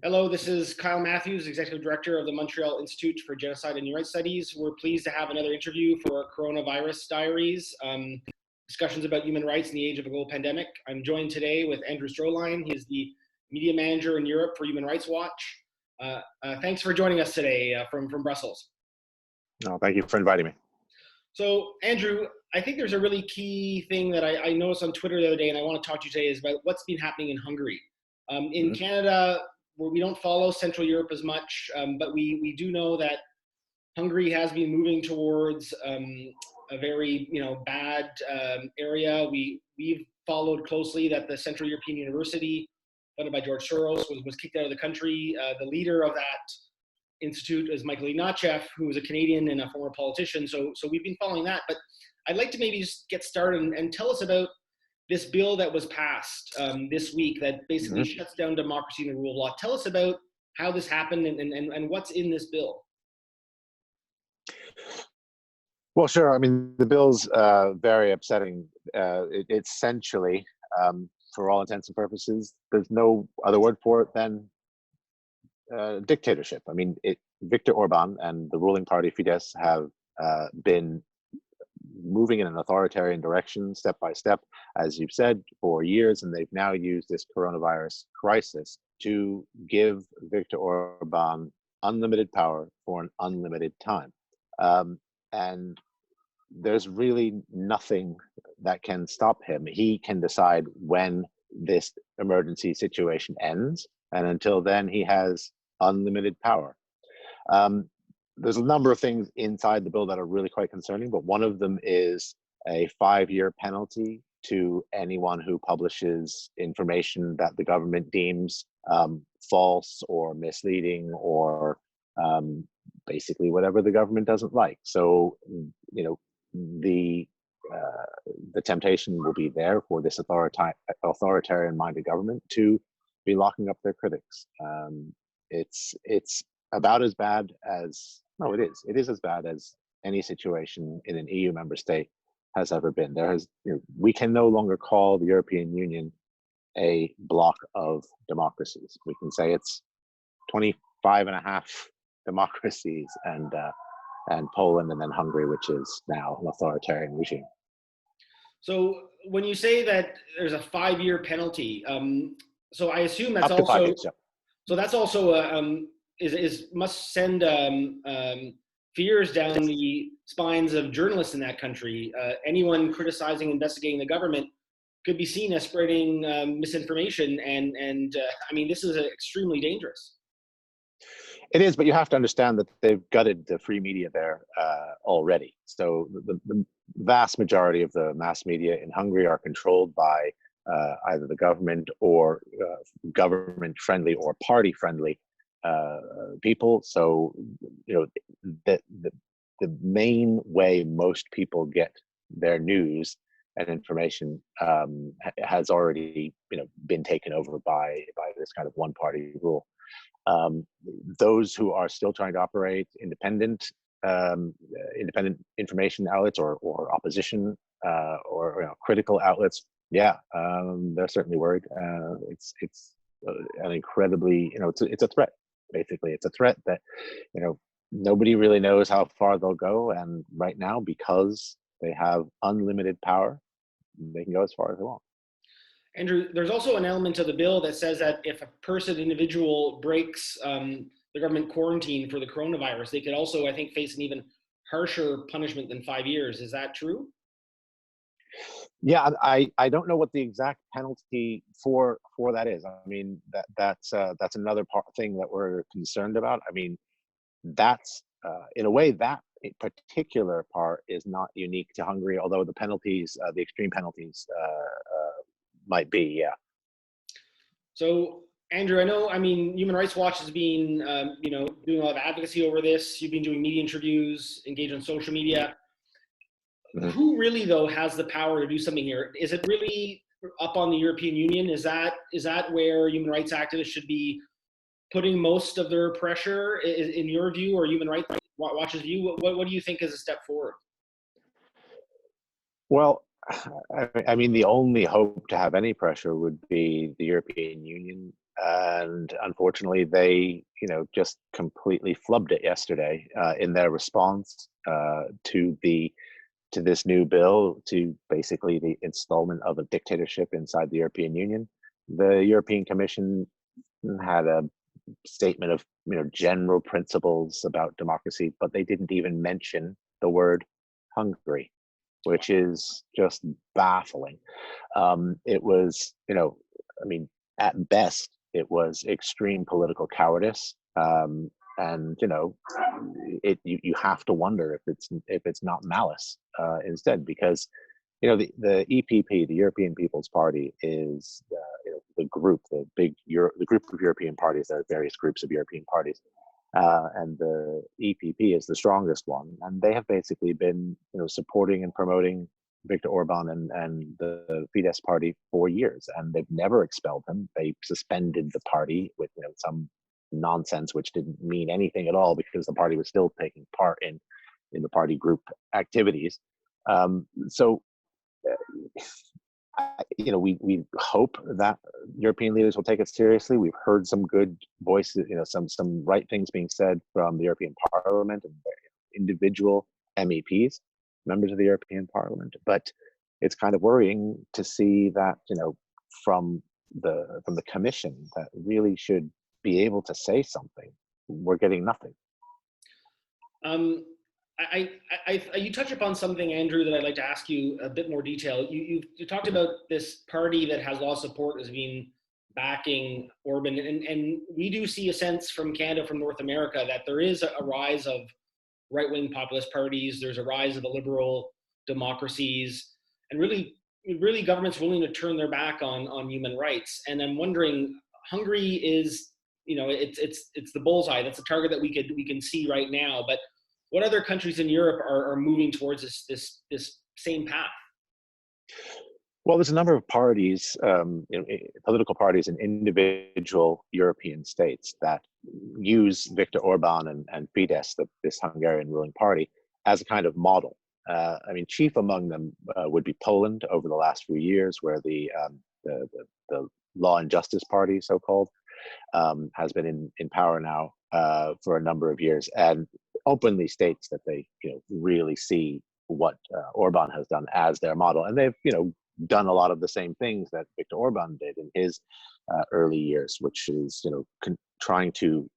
Hello, this is Kyle Matthews, Executive Director of the Montreal Institute for Genocide and Human Rights Studies. We're pleased to have another interview for our Coronavirus Diaries, discussions about human rights in the age of a global pandemic. I'm joined today with Andrew Stroehlein. He is the Media Manager in Europe for Human Rights Watch. Thanks for joining us today from Brussels. No, thank you for inviting me. So, Andrew, I think there's a really key thing that I noticed on Twitter the other day, and I want to talk to you today, is about what's been happening in Hungary. In Canada, where we don't follow Central Europe as much, but we do know that Hungary has been moving towards a very bad area. We've followed closely that the Central European University, funded by George Soros, was kicked out of the country. The leader of that institute is Michael Ignatieff, who is a Canadian and a former politician. So we've been following that. But I'd like to maybe just get started and tell us about this bill that was passed this week that basically shuts down democracy and the rule of law. Tell us about how this happened and what's in this bill. Well, sure. I mean, the bill's very upsetting. It's essentially, for all intents and purposes, there's no other word for it than dictatorship. I mean, Viktor Orban and the ruling party Fidesz have been moving in an authoritarian direction step by step, as you've said, for years, and they've now used this coronavirus crisis to give Viktor Orban unlimited power for an unlimited time. And there's really nothing that can stop him. He can decide when this emergency situation ends, and until then, he has unlimited power. There's a number of things inside the bill that are really quite concerning, but one of them is a 5-year penalty to anyone who publishes information that the government deems false or misleading or basically whatever the government doesn't like. So, the temptation will be there for this authoritarian-minded government to be locking up their critics. It's about as bad as, no, it is as bad as any situation in an EU member state has ever been. We can no longer call the European Union a block of democracies. We can say it's 25 and a half democracies and Poland and then Hungary, which is now an authoritarian regime. So when you say that there's a 5-year penalty, so I assume that's Up to also 5 years, yeah. So that's also must send fears down the spines of journalists in that country. Anyone criticizing, investigating the government could be seen as spreading misinformation, and I mean, this is extremely dangerous. It is, but you have to understand that they've gutted the free media there already. So the vast majority of the mass media in Hungary are controlled by either the government or government-friendly or party-friendly people. So, the main way most people get their news and information has already, been taken over by this kind of one-party rule. Those who are still trying to operate independent information outlets or opposition or critical outlets, they're certainly worried. It's an incredibly, it's a threat. Basically, it's a threat that nobody really knows how far they'll go, and right now, because they have unlimited power, they can go as far as they want. Andrew, there's also an element of the bill that says that if an individual breaks the government quarantine for the coronavirus, they could also, I think, face an even harsher punishment than 5 years. Is that true? Yeah, I don't know what the exact penalty for that is. I mean, that's another thing that we're concerned about. I mean, that's in a way that particular part is not unique to Hungary, although the penalties, the extreme penalties, might be, yeah. So, Andrew, I mean, Human Rights Watch has been, doing a lot of advocacy over this. You've been doing media interviews, engaged on social media. Who really, though, has the power to do something here? Is it really up on the European Union? Is that where human rights activists should be putting most of their pressure, in your view, or Human Rights Watch's view? What do you think is a step forward? Well, I mean, the only hope to have any pressure would be the European Union and unfortunately, they just completely flubbed it yesterday in their response to this new bill, to basically the installment of a dictatorship inside the European Union. The European Commission had a statement of general principles about democracy, but they didn't even mention the word Hungary, which is just baffling. It was, I mean, at best, it was extreme political cowardice, and you have to wonder if it's not malice instead, because the EPP, the European People's Party, is the group, the group of European parties. There are various groups of European parties, and the EPP is the strongest one, and they have basically been supporting and promoting Viktor Orban and the Fidesz party for years, and they've never expelled him. They suspended the party with some nonsense which didn't mean anything at all, because the party was still taking part in the party group activities. So we hope that European leaders will take it seriously. We've heard some good voices, some right things being said from the European Parliament and individual MEPs, members of the European Parliament. But it's kind of worrying to see that from the Commission, that really should be able to say something, we're getting nothing. You touch upon something, Andrew, that I'd like to ask you a bit more detail. You talked about this party that has a lot of support as being backing Orban, and we do see a sense from Canada, from North America, that there is a rise of right-wing populist parties. There's a rise of the liberal democracies, and really governments willing to turn their back on human rights. And I'm wondering, Hungary is, it's the bullseye. That's a target that we can see right now. But what other countries in Europe are moving towards this same path? Well, there's a number of parties, political parties in individual European states that use Viktor Orban and Fidesz, this Hungarian ruling party, as a kind of model. Chief among them would be Poland over the last few years, where the Law and Justice Party, so-called, has been in power now for a number of years, and openly states that they really see what Orban has done as their model, and they've done a lot of the same things that Viktor Orban did in his early years, which is trying to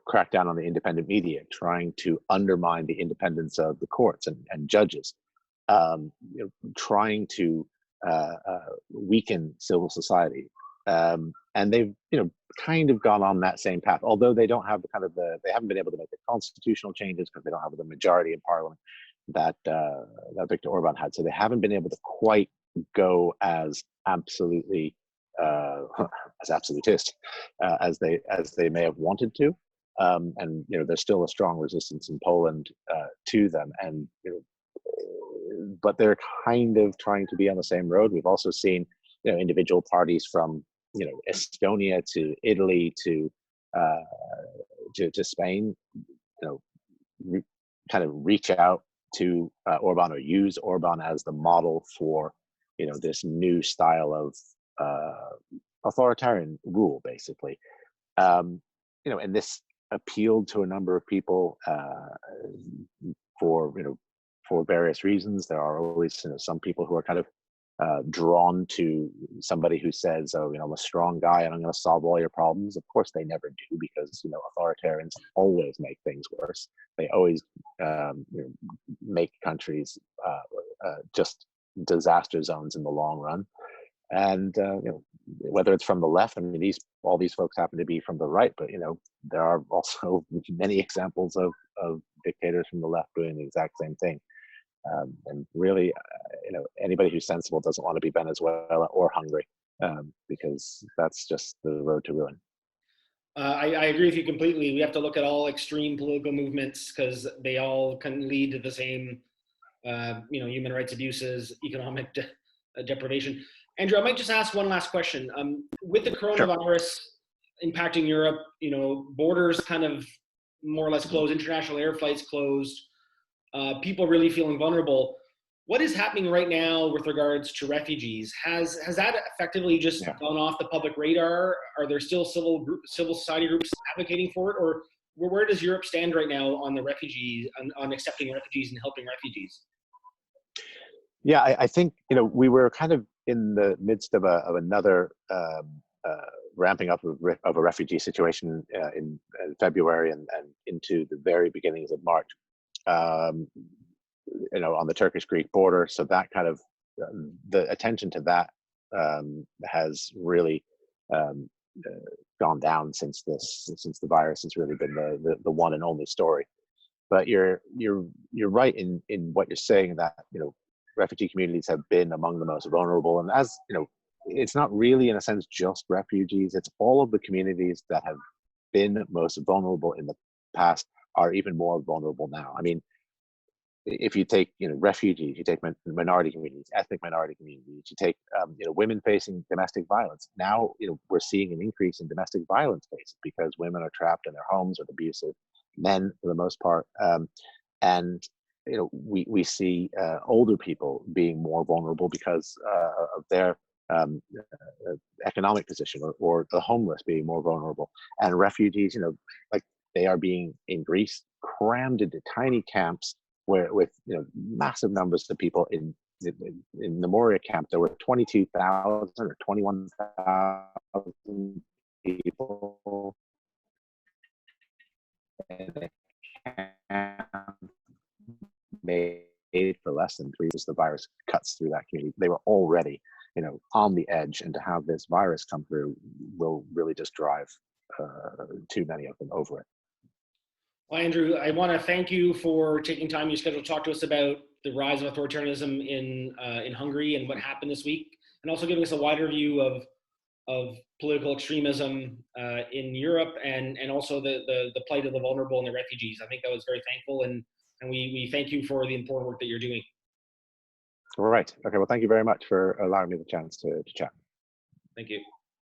crack down on the independent media, trying to undermine the independence of the courts and judges, trying to weaken civil society. And they've kind of gone on that same path, although they don't have they haven't been able to make the constitutional changes because they don't have the majority in parliament that Viktor Orban had. So they haven't been able to quite go as absolutely as absolutist as they may have wanted to. And there's still a strong resistance in Poland to them, and but they're kind of trying to be on the same road. We've also seen individual parties from Estonia to Italy to Spain, kind of reach out to Orban, or use Orban as the model for this new style of authoritarian rule, basically. And this appealed to a number of people for various reasons. There are always some people who are kind of drawn to somebody who says, "Oh, I'm a strong guy and I'm going to solve all your problems." Of course, they never do, because authoritarians always make things worse. They always make countries just disaster zones in the long run. And whether it's from the left, all these folks happen to be from the right, but there are also many examples of dictators from the left doing the exact same thing. And really, anybody who's sensible doesn't want to be Venezuela or Hungary, because that's just the road to ruin. I agree with you completely. We have to look at all extreme political movements, because they all can lead to the same, human rights abuses, economic deprivation. Andrew, I might just ask one last question. With the coronavirus impacting Europe, borders kind of more or less closed, international air flights closed, people really feeling vulnerable. what is happening right now with regards to refugees? Has that effectively just Yeah. gone off the public radar? Are there still civil society groups advocating for it, or where does Europe stand right now on the refugees, on accepting refugees and helping refugees? Yeah, I think, we were kind of in the midst of another ramping up of a refugee situation in February and into the very beginnings of March. Um, on the Turkish-Greek border. So that kind of the attention to that has really um, uh, gone down since the virus has really been the one and only story. But you're right in what you're saying, that refugee communities have been among the most vulnerable, and as it's not really in a sense just refugees, it's all of the communities that have been most vulnerable in the past are even more vulnerable now. I mean, if you take refugees, you take minority communities, ethnic minority communities, you take women facing domestic violence. Now we're seeing an increase in domestic violence cases because women are trapped in their homes with abusive men for the most part, and we see older people being more vulnerable because of their economic position, or the homeless being more vulnerable, and refugees, like they are being in Greece crammed into tiny camps where with massive numbers of people in the Moria camp. There were 22,000 or 21,000 people in the camp made for less than 3 years. The virus cuts through that community. They were already on the edge, and to have this virus come through will really just drive too many of them over it. Well, Andrew, I want to thank you for taking time in your schedule to talk to us about the rise of authoritarianism in Hungary and what happened this week, and also giving us a wider view of political extremism in Europe, and also the plight of the vulnerable and the refugees. I think that was very thankful, and we thank you for the important work that you're doing. All right. Okay. Well, thank you very much for allowing me the chance to chat. Thank you.